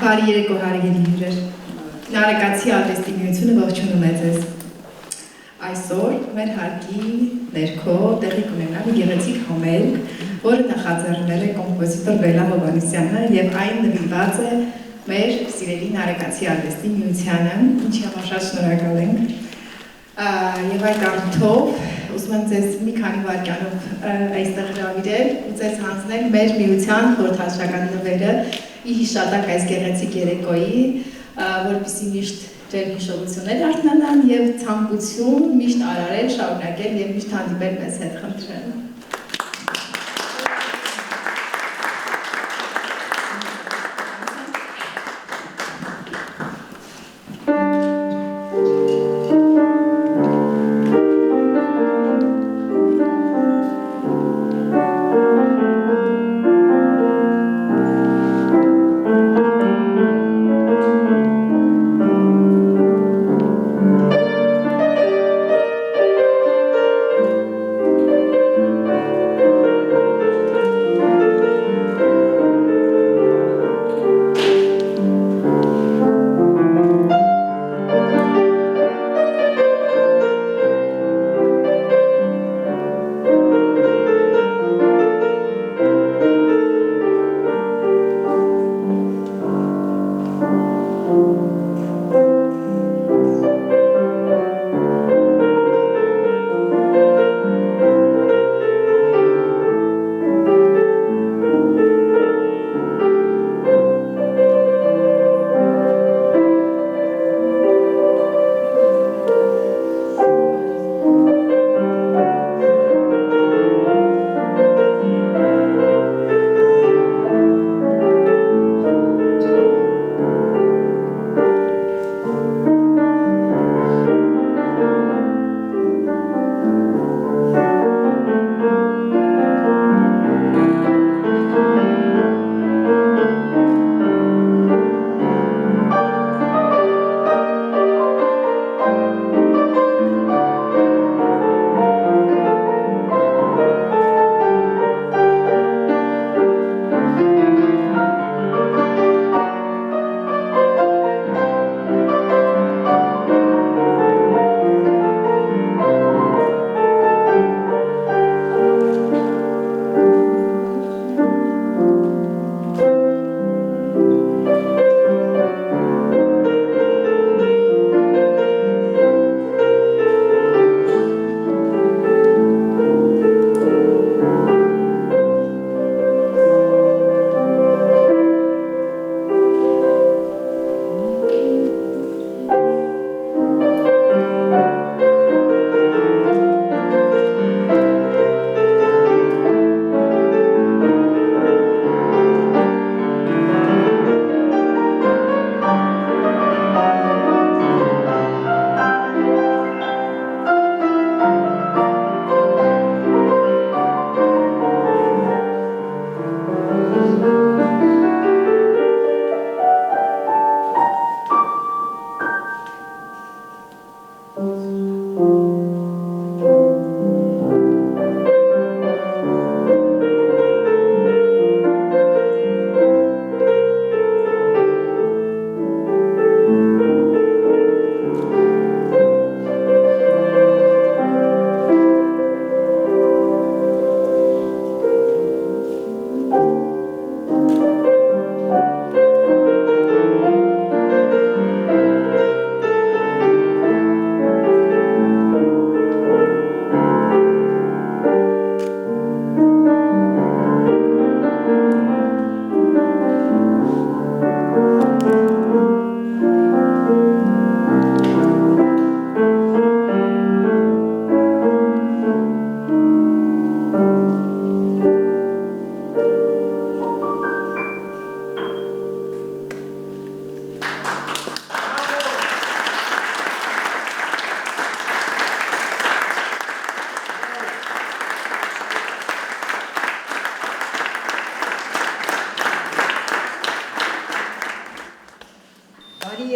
Բարի երեկո հարգելի հյուրեր, Նարեկացի արվեստի միությունը ողջունում է ձեզ։ Այսօր մեր հարկի ներքո տեղի կունենա մի գեղեցիկ համերգ, որը նախաձեռնել է կոմպոզիտոր Բելլա Հովհաննիսյանը եւ այն նվիրված է մեր սիրելի Նարեկացի արվեստի միությանը, ինչի համար շատ շնորհակալ ենք։ Եվ այդ առիթով ուզում եմ ձեզ մի քանի վայրկյանով այստեղ հրավիրել ու ձեզ հանձնել մեր միության խորհրդաշական նվերը ի հիշատակ այս գեղեցիկ երեկոյի, որպեսզի միշտ ջեր հիշողություններ արթնանան եւ ցանկություն միշտ արարել, շարունակել եւ միշտ հանդիպել մեզ հետ, խնդրեմ։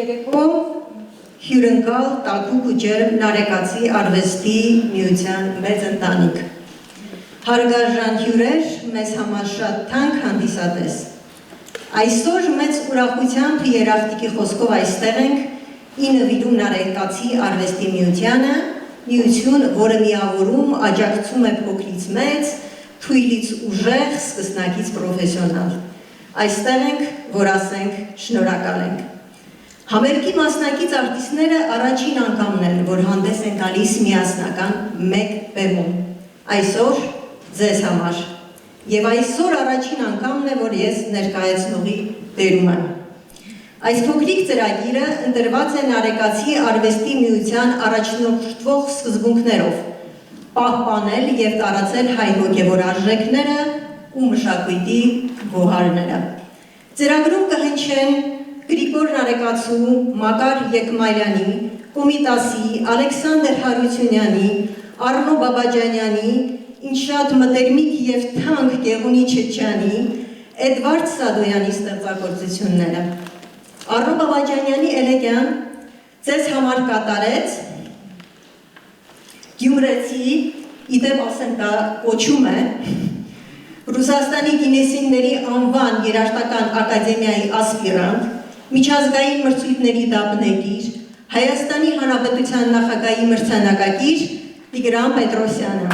Երեկո հյուրընկալ տաքուկ ու ջերմ Նարեկացի արվեստի միության մեծ ընտանիք։ Հարգարժան հյուրեր, մեզ համար շատ թանկ հանդիսատես։ Այսօր մեծ ուրախությամբ երախտիկի խոսքով այստեղ ենք ի նվիրում Նարեկացի արվեստի միությանը, միություն, որը միավորում, աջակցում է փոքրից մեծ, թույլից ուժեղ, սկսնակից պրոֆեսիոնալ։ Այստեղ ենք, որ ասենք շնորհակալ ենք։ Համերգի մասնակից արտիստները առաջին անգամն են, որ հանդես են գալիս միասնական մեկ բեմում։ Այսօր ձեզ համար։ Եվ այսօր առաջին անգամն է, որ ես ներկայացնողի դերում եմ։ Այս փոքրիկ ծրագիրը ընտրված է Նարեկացի արվեստի միության առաջնորդվող սկզբունքներով, պահպանել և տարածել հայ հոգևոր արժեքները ու մշակույթի գոհարները։ Ծրագրում կհնչեն Գրիգոր Նարեկացու, Մակար Եկմայլյանի, Կոմիտասի, Ալեքսանդր Հարությունյանի, Արնո Բաբաջանյանի, ինչ շատ մտերմիկ և թանկ Գեղունի Չեչյանի, Էդվարդ Սադոյանի ստեղծագործությունները։ Արնո Բաբաջանյանի Էլեգյան ձեզ համար կատարեց գյումրեցի, իդեպ ասեմ դա կոչում է, Ռուսաստանի գինեսինների անվան երաժշտական ակադեմիայի ասպիրանտ, միջազգային մրցույթների դափնեկիր, Հայաստանի Հանրապետության նախագահի մրցանակակիր Տիգրան Պետրոսյանը։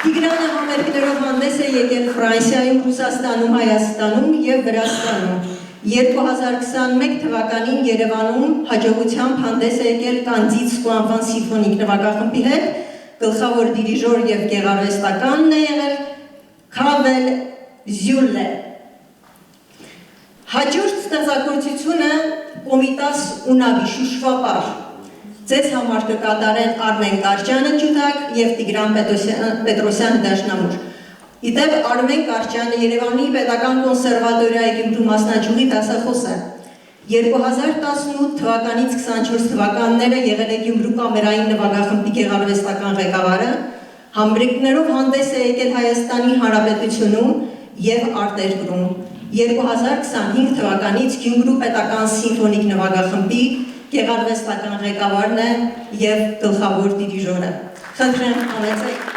Տիգրանը համերգներով հանդես է եկել Ֆրանսիայում, Ռուսաստանում, Հայաստանում և Վրաստանում։ 2021 թվականին Երևանում հաջողությամբ հանդես է եկել Կանդիցկու անվան սիմֆոնիկ նվագախմբի հետ, գլխավոր դիրիժոր և գեղարվեստականն է եղել Քավել Զյուլը։ Հաջորդ ստեղծագործությունը Կոմիտաս Ունավի շուշվապար։ Ձեզ համար կկատարեն Արմեն Կարճյանը ջութակ և Տիգրան Պետրոսյանը դաշնամուր։ Իդեպ Արմեն Կարճյանը Երևանի Պետական կոնսերվատորիայի Գյումրու մասնաճյուղի դասախոս է։ 2018 թվականից 24 թվականները եղել է Գյումրու կամերային նվագախմբի գեղարվեստական ղեկավարը, համերգներով հանդես է եկել Հայաստանի Հանրապետությունում և արտերկրում։ 2025 թվականից Գյումրու Պետական սիմֆոնիկ նվագախմբի գեղարվեստական ղեկավարն է և գլխավոր դիրիժորը։ Խնդրեմ համեցեք։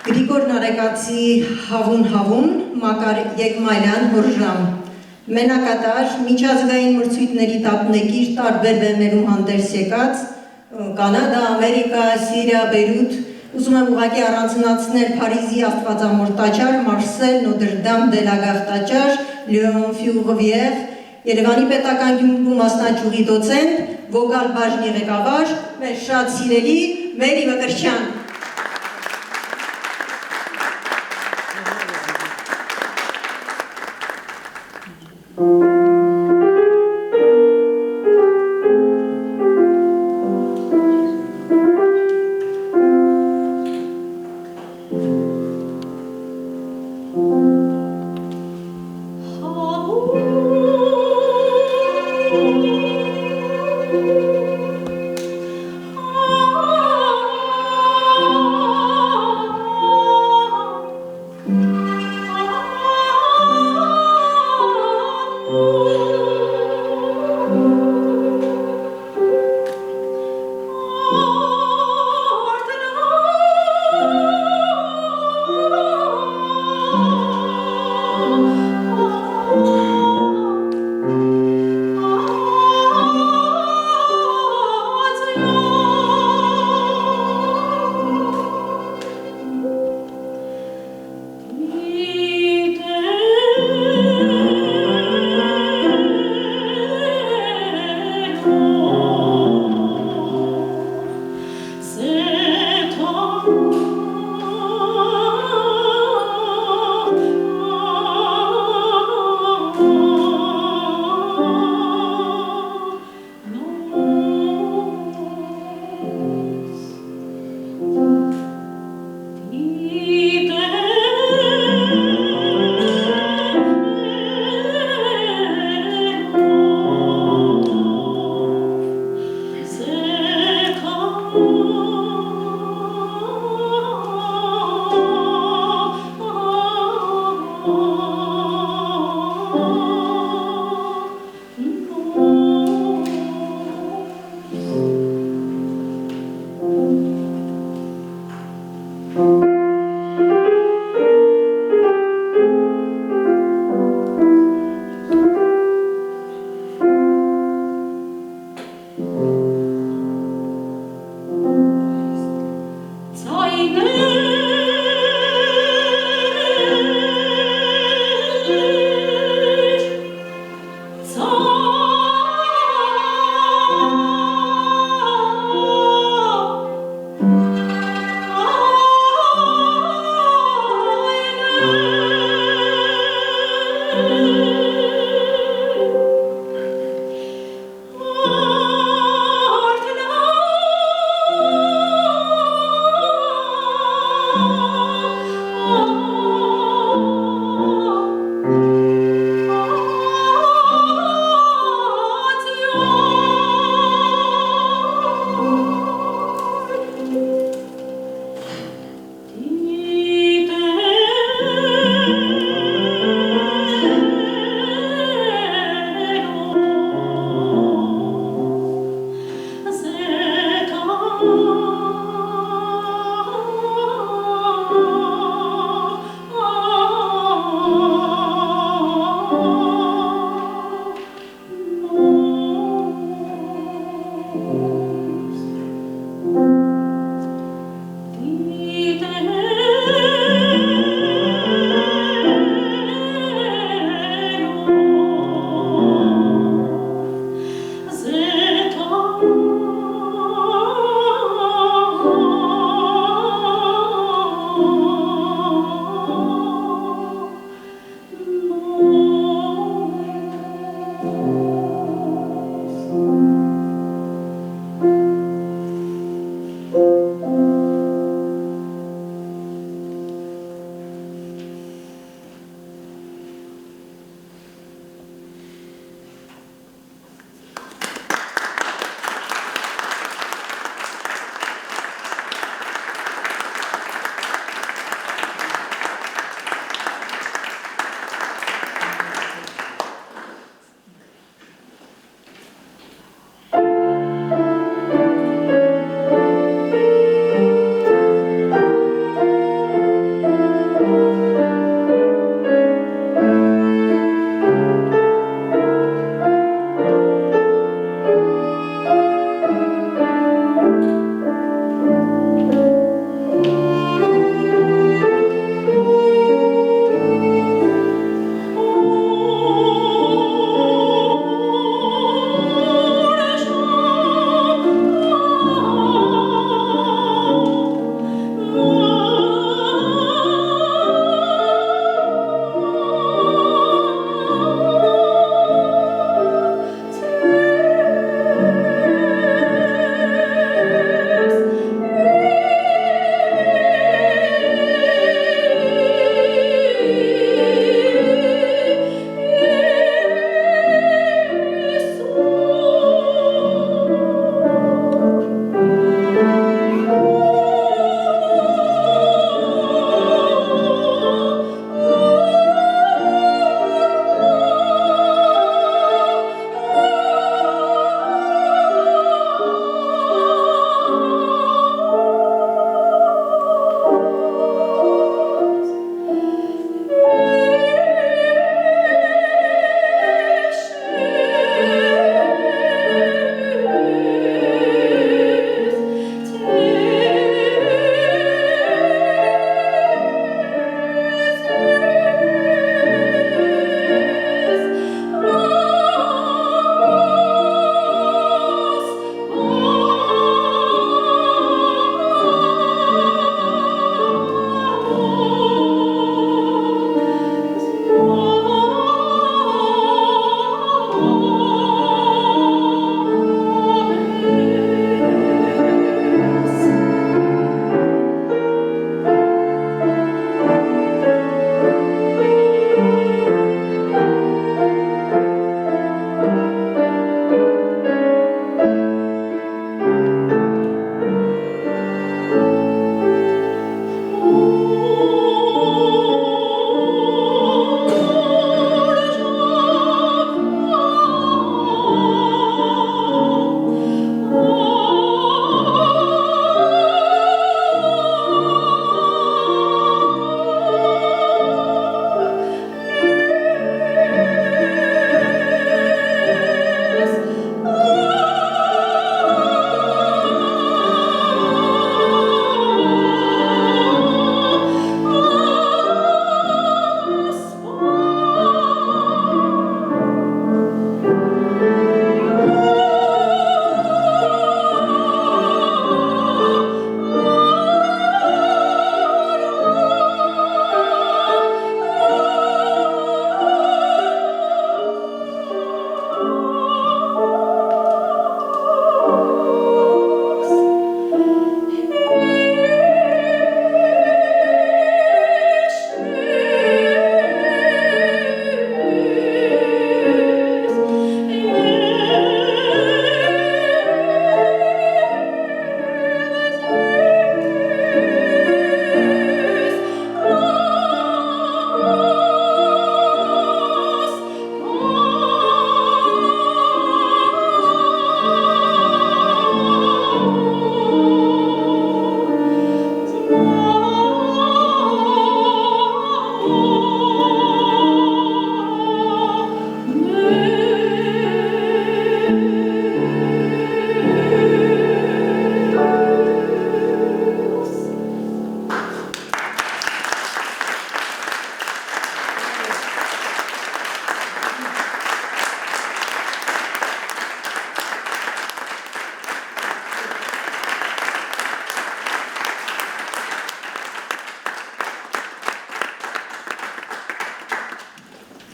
Գրիգոր Նարեկացի Հավուն, Մակար Եկմայլյան Հորժամ, մենակատար, միջազգային մրցույթների դափնեկիր տարբեր բեմերում հանդես եկած, Կանադա, Ամերիկա, Սիրիա, Բեյրութ, ուզում եմ ուղղակի առանձնացնել Փարիզի Աստվածամոր տաճար, Մարսել, Նոտրդամ դե լա Գար տաճար, Լեոն Ֆյուղվիեր, Երևանի պետական գյուղի մասնաճյուղի դոցենտ, վոկալ բաժնի ղեկավար, մեր շատ սիրելի Մերի Մկրտչյան։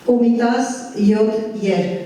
Կոմիտաս 7 երգ։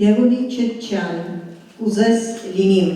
Գևորգ Չեչյան, ուզես լինիմ։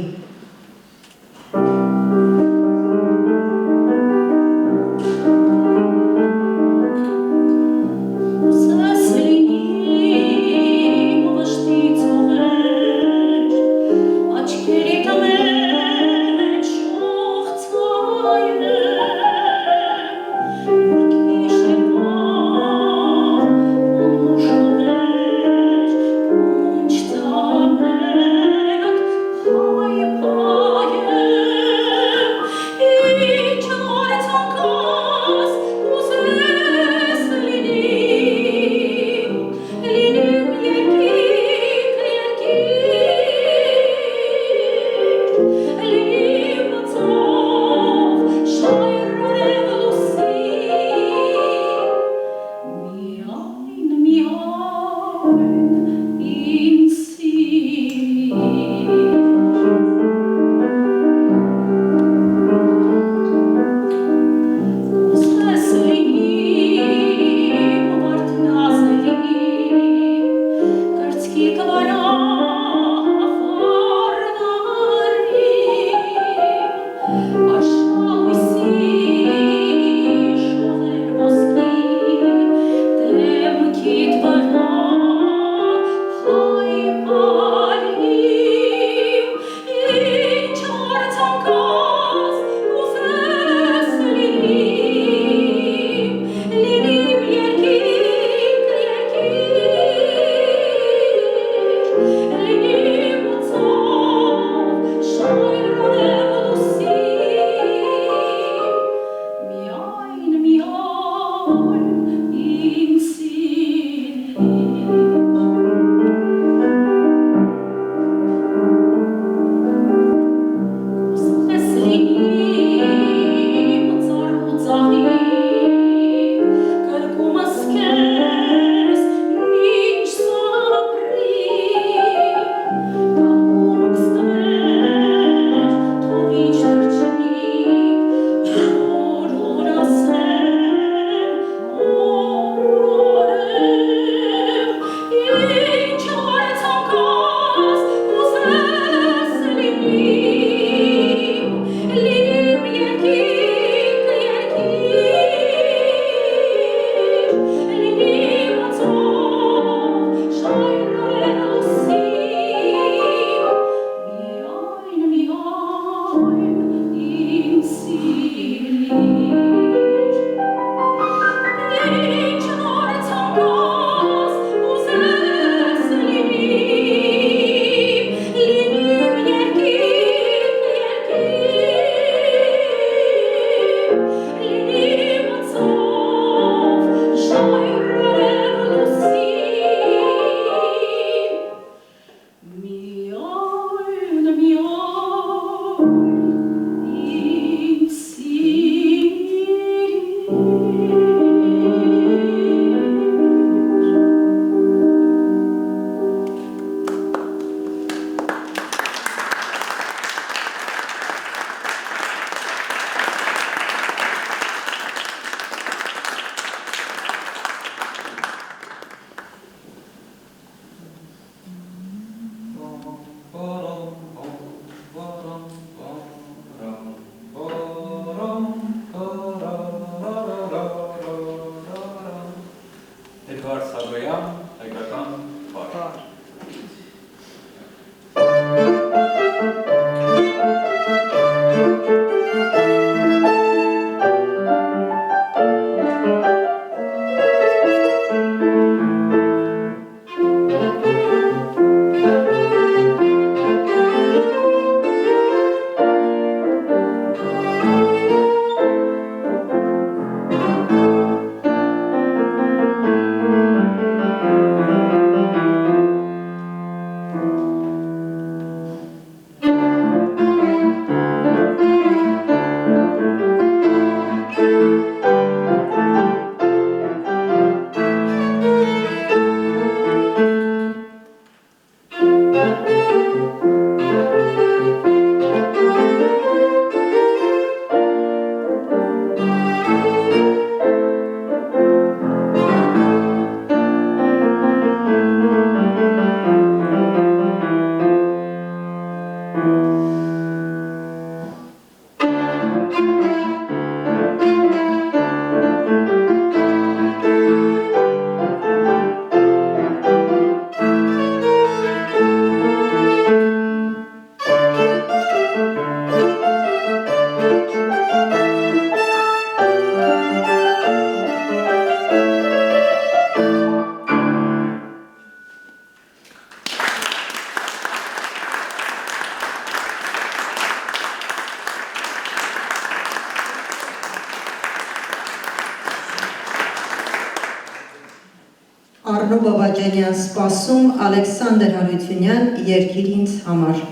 Արնո Բաբաջանյան սպասում Ալեքսանդր Հարությունյան երկիր ինձ համար։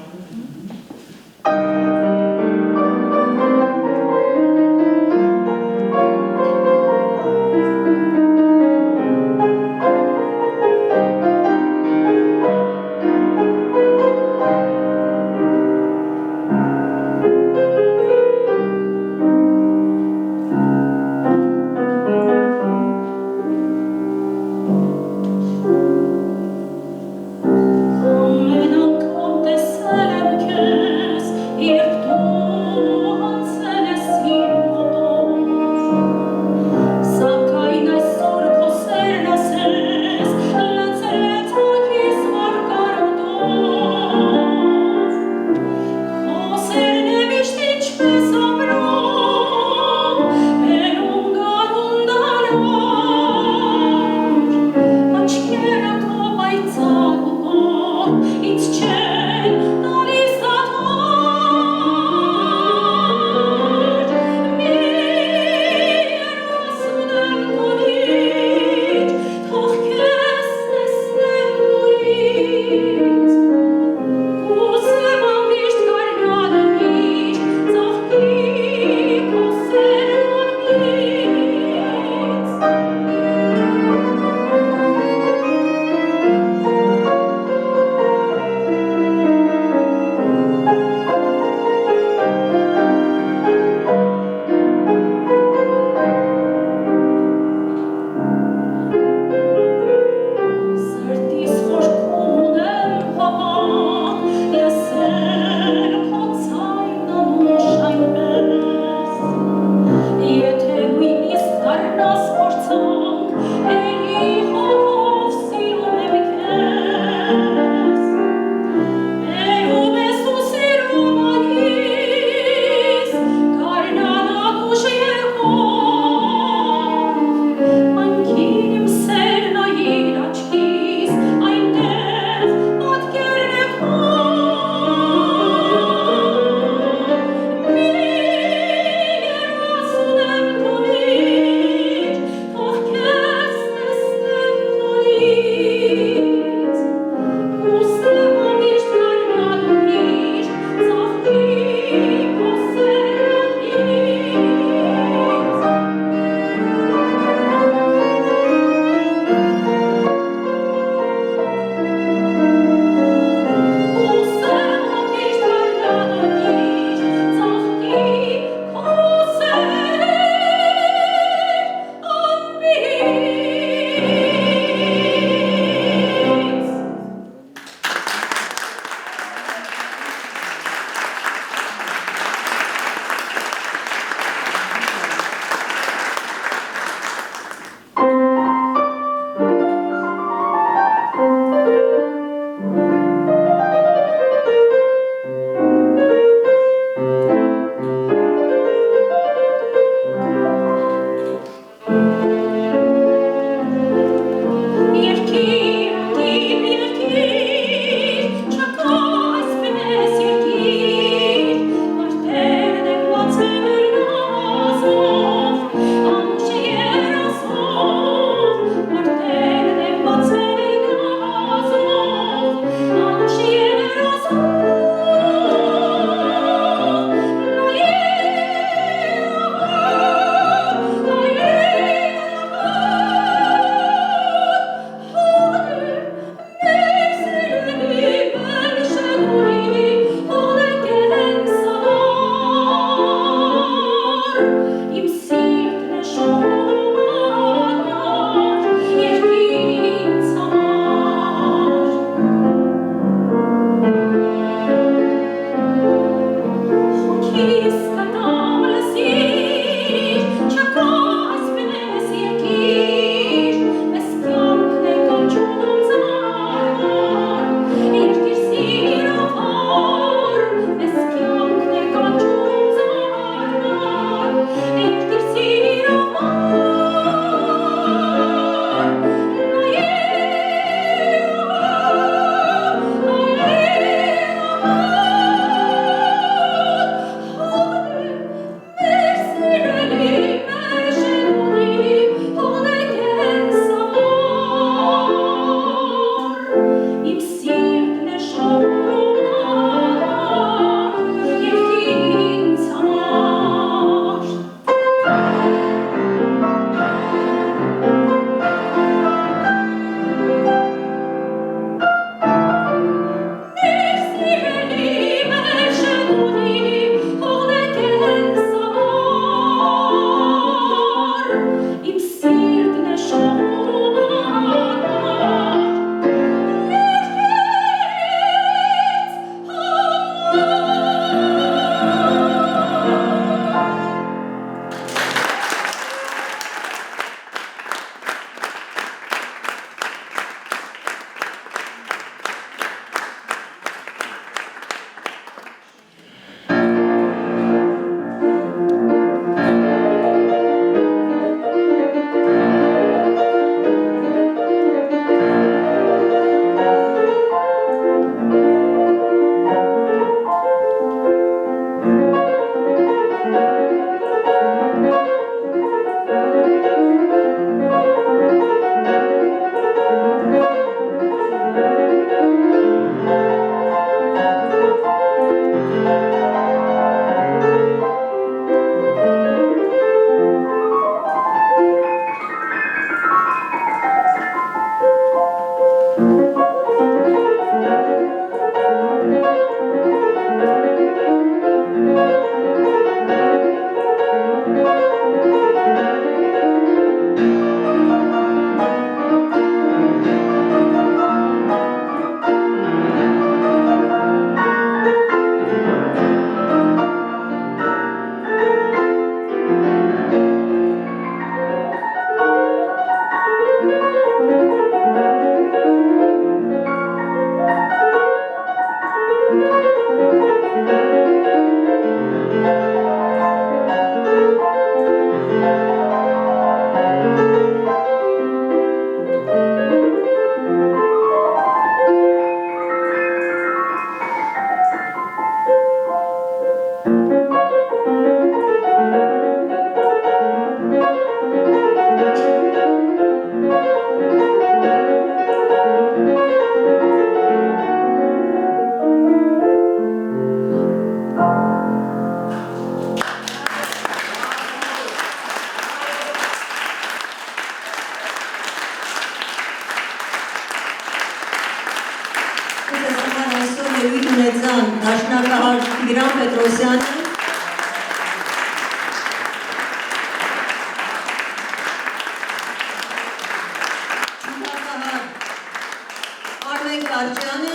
Come non contessa Պետրոսյան, Դաշնակահար Տիգրան Պետրոսյանը, Դաշնակահար Արմեն Կարճյանը,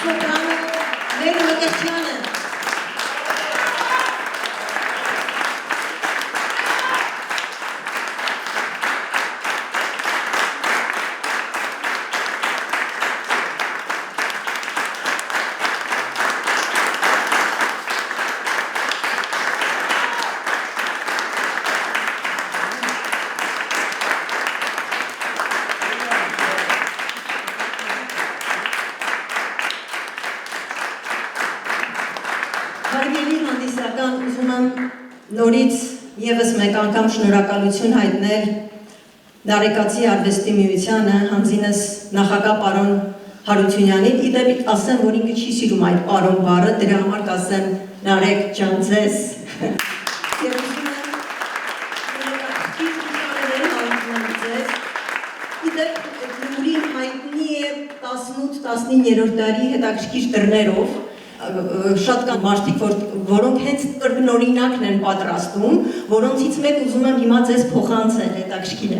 Սոպրանո Վեր Մկրտչյանը, Հարգելի հանդիսական, ուզում եմ նորից ևս մեկ անգամ շնորհակալություն հայտնել Նարեկացի արվեստի միությանը, հանձինս նախագահ պարոն Հարությունյանին, իդեպ ասեմ, որ ինքը չի սիրում այդ պարոն բառը, դրա համար կասեմ Նարեկ ջան ձեզ։ Եվ ուզում եմ յուրաքանչյուր ցուցարարել հայտնել ձեզ։ Իդեպ Գյումրին հայտնի է 18-19-րդ դարի հետաքրքիր դռներով, շատ կան մարդիկ, որոնք հենց կրկնօրինակն են պատրաստում, որոնցից մեկ ուզում եմ հիմա ձեզ փոխանցել, հետաքրքիր է։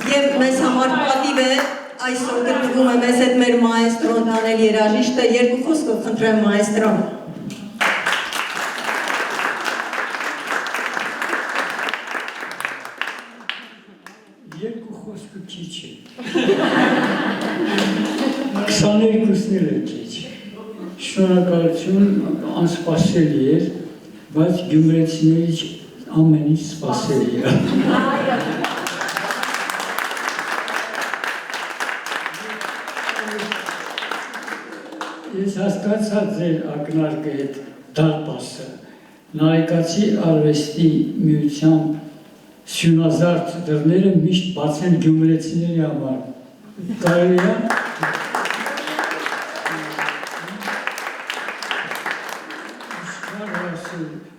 Եվ մեզ համար պատիվ է այսօր գտնվում է մեզ հետ մեր մայեստրոն Դանիել երաժիշտը, երկու խոսքով խնդրեմ մայեստրոն։ Երկու խոսքը քիչ է։ 22-ն էլ է քիչ։ Շնորհակալություն, անսպասելի էր, բայց գյումրեցիներից ամեն ինչ սպասելի է։ Ես հասկացա ձեր ակնարկը հետ դարպասը, Նարեկացի արվեստի միության սյունազարդ դռները միշտ բաց են գյումրեցիների համար։ Կարելի է։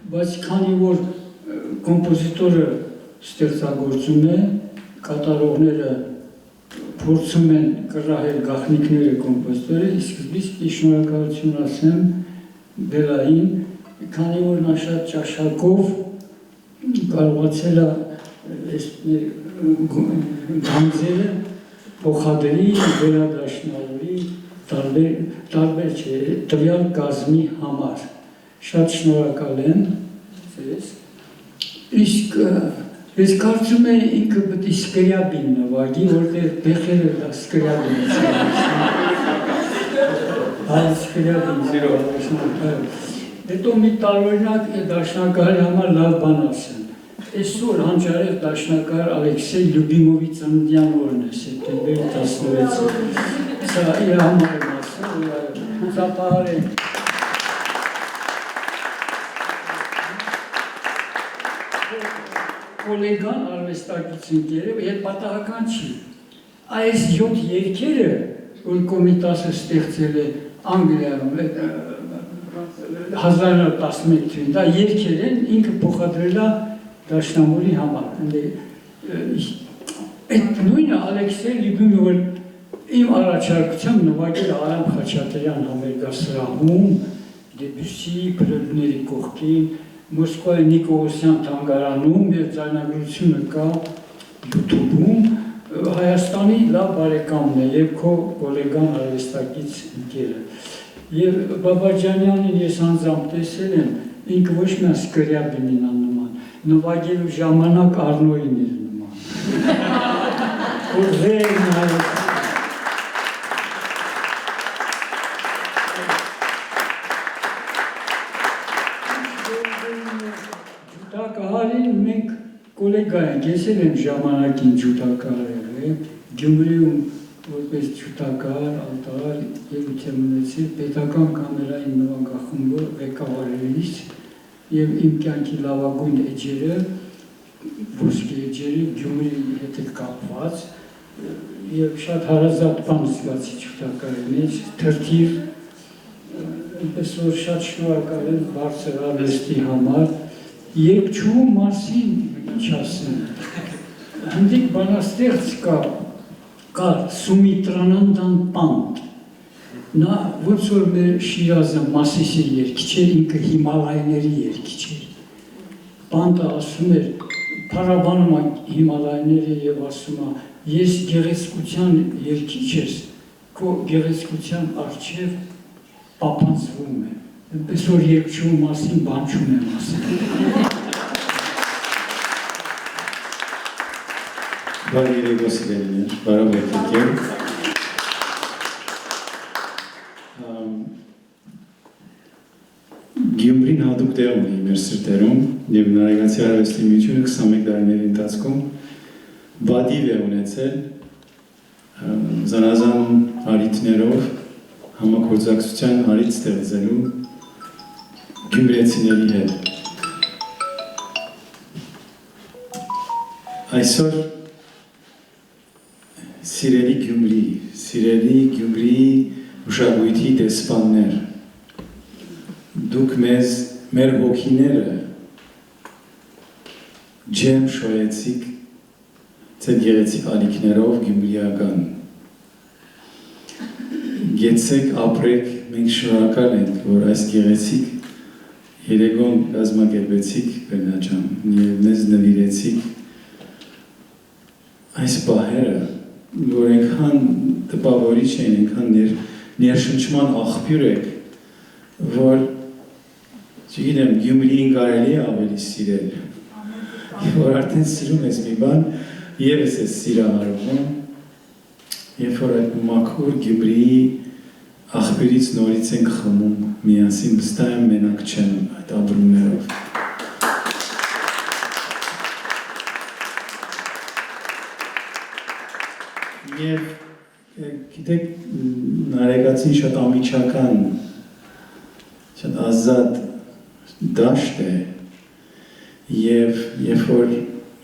Բայց քանի որ կոմպոզիտորը ստեղծագործում է, կատարողները փորձում են կռահել գաղտնիքները կոմպոզիտորը, սկզբից շնորհակալություն ասեմ Բելային, քանի որ նա շատ ճաշակով կարողացել է այս գանձերը փոխադրի, վերադաշնալի, տարբեր չէ, տվյալ կազմի համար։ Շատ շնորհակալ եմ ձեզ։ Իսկ ես կարծում եմ ինքը պետք է Սկրյաբին նվագի, որտեղ բեխերը դա Սկրյաբին է։ Սկրյաբին զիրով։ Հետո մի տարօրինակ դաշնակահարի համար լավ բան ասեմ։ Այսօր հանճարեղ դաշնակահար Ալեքսեյ Լյուբիմովի ծննդյան օրն է, սեպտեմբերի 16-ը։ Սա իր համար եմ ասում, ծափահար է։ Կոլեգան արվեստագից ընկերը, հետ պատահական չի։ Այս 7 երգերը, որ Կոմիտասը ստեղծել է Անգլիայում 1911 թվականին, դա երգեր են, ինքը փոխադրել է դաշնամուրի համար։ Այդ նույնը Ալեքսեյ Լյուբիմովը իմ առաջարկությամբ նվագել է Արամ Խաչատրյան համերգասրահում, Դեբյուսի Փրելուների կողքին, Մոսկվայի Նիկողոսյան թանգարանում և ձայնագրությունը կա YouTube-ում, Հայաստանի լավ բարեկամն է և քո կոլեգան արվեստագից ընկերը։ Եվ Բաբաջանյանին ես անձամբ տեսել եմ, ինքը ոչ միայն Սկրյաբինին նման, նվագելու ժամանակ Արնոյին էր նման։ Որ վեր նայեց։ Գյումրիային մենք կոլեգա ենք, ես էլ եմ ժամանակին ջութակար եղել, Գյումրիում որպես ջութակար, ալտար, ելույթ եմ ունեցել պետական կամերային նվագախմբը ղեկավարելիս եւ իմ կյանքի լավագույն էջերը, ոսկե էջերը Գյումրիի հետ կապված եւ շատ հարազատ բան զգացի ջութակարի մեջ, թրթիվ, այնպես որ շատ շնորհակալ եմ բարձր արվեստի համար, երգչուհու մասին ինչ ասեմ, հնդիկ բանաստեղծ կար Սումիտրանանդան Պանտ, նա ոնց որ մեր Շիրազը Մասիսի երգիչ էր, ինքը Հիմալայների երգիչ էր, Պանտը ասում էր, փառաբանում է Հիմալայները եւ ասում է, ես գեղեցկության երգիչ ես, քո գեղեցկության առջև պապանցվում եմ, այնպես որ երգչուհու մասին բան չունեմ ասել։ Բարի երեկո սիրելիներ, բարով եք եկել։ Գյումրին հատուկ տեղ ունի մեր սրտերում եւ Նարեկացի արվեստի միությունը 21 տարիների ընթացքում բադիվ է ունեցել զանազան արիտներով համագործակցության արիտ ստեղծելու գյումրեցիների հետ։ Այսօր Սիրելի Գյումրիի ուշագույթի դեսպաններ, դուք մեզ, մեր հոգիները ջեմ շոյեցիք ձեր գեղեցիկ ալիքներով գյումրիական։ Գեցեք, ապրեք, մենք շնորհակալ ենք, որ այս գեղեցիկ երեկոն կազմակերպեցիք Բերնաճան եւ մեզ նվիրեցիք այս պահերը, որ այնքան տպավորիչ են, այնքան ներշնչման աղբյուր եք, որ չգիտեմ, Գյումրիին կարելի է ավելի սիրել, որ արդեն սիրում ես մի բան, ևս ես սիրահարվում, երբ որ այդ մաքուր Գյումրիի աղբյուրից նորից ենք խմում, միասին վստահ եմ մենակ չեմ այդ ապրումներով։ Եվ գիտեք, Նարեկացին շատ ամիջական, շատ ազատ դաշտ է եւ երբ որ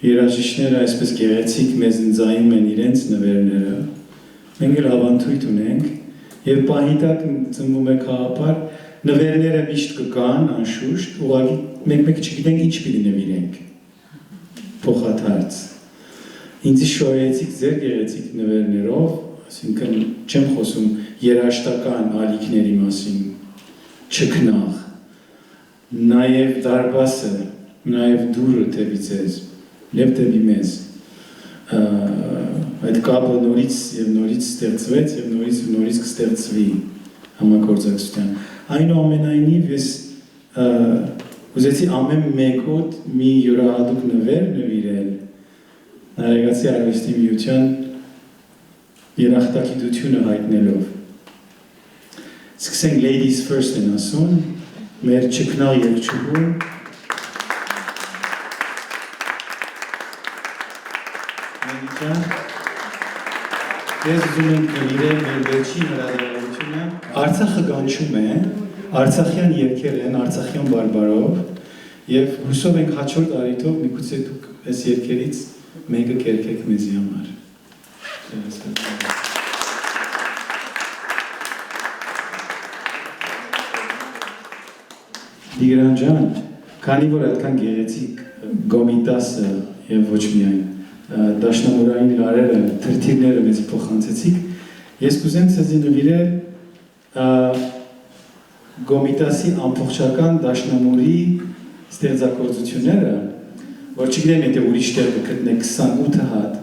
երաժիշտները այսպես գեղեցիկ մեզ ընձայում են իրենց նվերները, մենք էլ ավանդույթ ունենք եւ պահի տակ ծնվում է խաղապար, նվերները միշտ կգան, անշուշտ, ուղղակի մեկ չգիտենք ինչ պիտի նվիրենք, փոխադարձ։ Ինձ շոյեցիք ձեր գեղեցիկ նվերներով, այսինքն չեմ խոսում երաժշտական ալիքների մասին, չքնաղ, նաև դարբասը, նաև դուրը թեպի ձեզ, լև թեպի մեզ, այդ կապը նորից և նորից ստեղծվեց և նորից կստեղծվի համագործակցության։ Այնուամենայնիվ ես ուզեցի ամեն մեկոտ մի յուրահատուկ նվեր նվիրել Նարեկացի արվեստի միության երախտագիտությունը հայտնելով։ Սկսենք Ladies First են ասում, մեր չքնաղ երգչուհու Ես ուզում եմ նվիրել մեր վերջին հրատարակությունը, Արցախը գանչում է, արցախյան երգեր են, արցախյան բարբարով և հուսով ենք հաջորդ առիթով միգուցե դուք այս երգերից մեկը կերկեք մեզի համար։ Տիգրան ջան, քանի որ այդքան գեղեցիկ Գոմիտասը և ոչ միայն դաշնամուրային լարերը, թրթիրները մեզ փոխանցեցիք, ես կուզեմ ցեզի նվիրել Գոմիտասի ամբողջական դաշնամուրի ստեղծագործությունները, որ չգիտեմ եթե ուրիշ տեղ կգտնեք 28 հատ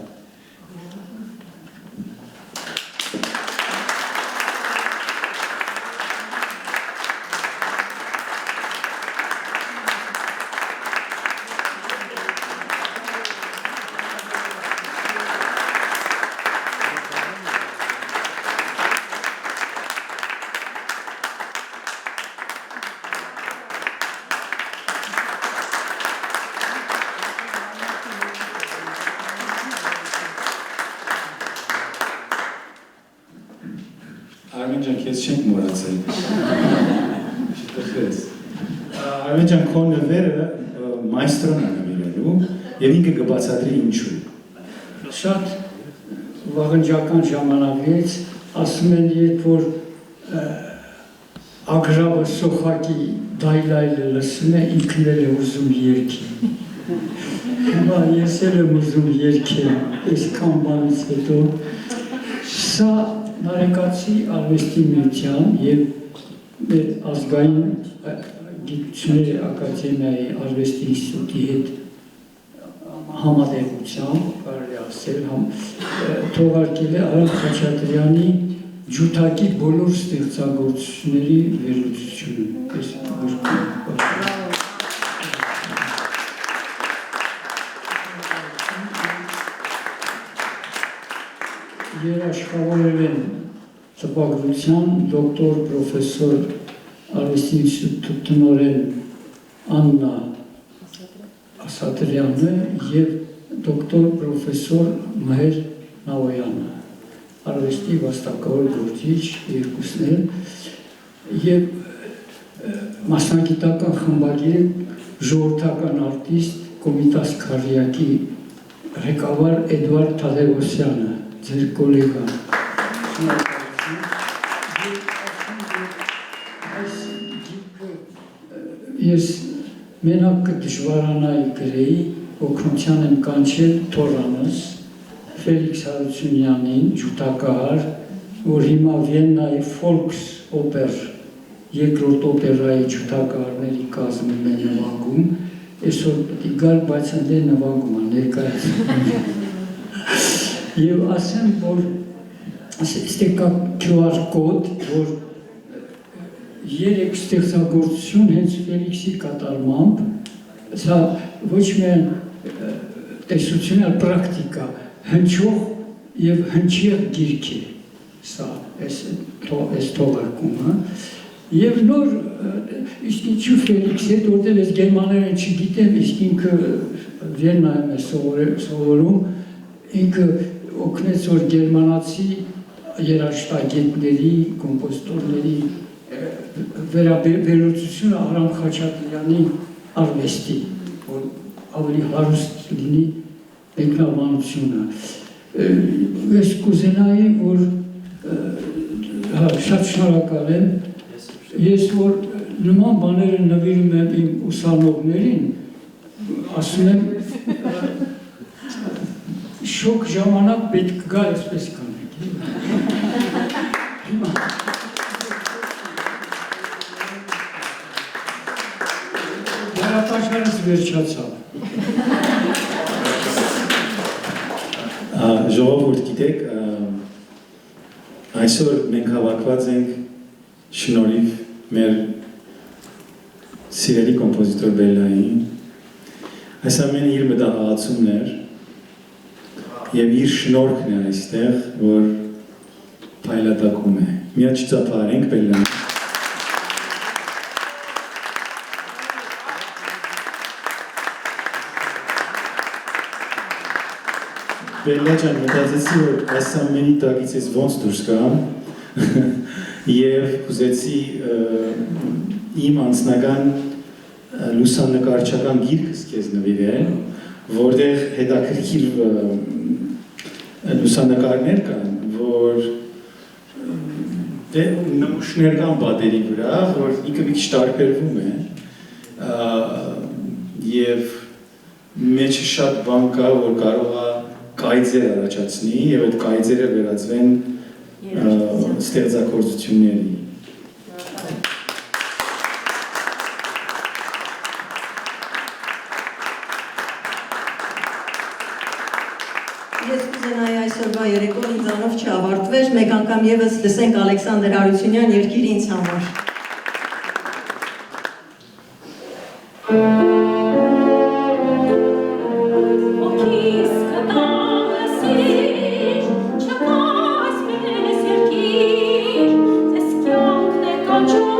Արմեն ջան, քեզ չենք մոռացել։ Շտկես։ Արմեն ջան, քո նվերը մայստրոն է նվիրելու եւ ինքը կբացատրի ինչու։ Շատ վաղնջական ժամանակից ասում են, երբ որ ագրավը սոխակի դայլայլը լսում է, ինքն էլ է ուզում երգի։ Հիմա ես էլ եմ ուզում երգել, այսքան բանից հետո։ Սա Նարեկացի արվեստի միության և մեր ազգային գիտությունների ակադեմիայի արվեստի ինստիտուտի հետ համատեղությամբ, կարելի ասել, թողարկել է Արամ Խաչատրյանի ջութակի բոլոր ստեղծագործությունների վերլուծությունը։ Երաշխավորել են տպագրության դոկտոր պրոֆեսոր արվեստի ինստիտուտի տնօրեն Աննա Ասատրյանը և դոկտոր պրոֆեսոր Մհեր Նավոյանը, արվեստի վաստակավոր գործիչ երկուսներ և մասնագիտական խմբագիր ժողովրդական արտիստ Կոմիտաս Քարյակի ղեկավար Էդվարդ Թադևոսյանը, ձեր կոլեգան։ Այս գիրքը ես մենակ կդժվարանայի գրեի, օգնության եմ կանչել Թորանս, Ֆելիքս Հարությունյանին, ջութակահար, որ հիմա Վիեննայի Ֆոլքս օպեր, երկրորդ օպերայի ջութակահարների կազմում է նվագում, այսօր պետք է գալ, բայց ընդ է նվագում է, ներկայացնում։ Եվ ասեմ, որ ստեղ կա QR կոդ, որ 3 ստեղծագործություն հենց Ֆելիքսի կատարմամբ, սա ոչ միայն տեսություն, այլ պրակտիկա, հնչող և հնչեղ գիրք է, սա, այս թողարկումը, և նոր, իսկ ինչու Ֆելիքս հետ, որտեղ ես գերմաներեն չգիտեմ, իսկ ինքը Վիեննայում է սովորում, ինքը օգնեց, որ գերմանացի երաժշտագետների, կոմպոզիտորների վերլուծությունը Արամ Խաչատրյանի արվեստի, որ ավելի հարուստ լինի մեկնաբանությունը։ Ես կուզենայի, որ շատ շնորհակալ եմ, ես որ նման բաները նվիրում եմ իմ ուսանողներին, ասում եմ, շոկ ժամանակ պետք գա այսպես կանենք։ Դարապաշարս վերջացավ։ Ժողովուրդ գիտեք, այսօր մենք հավաքված ենք շնորհիվ մեր սիրելի կոմպոզիտոր Բելլային, այս ամենը իր մտահղացումն էր և իր շնորհքն է այստեղ, որ փայլատակում է։ Միա չծափարենք Բելլային։ Բելլա ջան, մտածեցի, որ այս ամենի տակից ես ոնց դուրս գամ և ուզեցի իմ անձնական լուսանկարչական գիրքս քեզ նվիրել, որտեղ հետաքրքիր լուսանկարներ կան, որ նմուշներ կան պատերի վրա, որ ինքը մի քիչ տարբերվում է և մեջը շատ բան կա, որ կարող է կայծեր առաջացնի և այդ կայծերը վերածվեն ստեղծագործությունների։ Ես կուզենայի այսօրվա երեկոն ինձանով չավարտվեր, մեկ անգամ ևս լսենք Ալեքսանդր Հարությունյան երկիր ինձ համար։ Control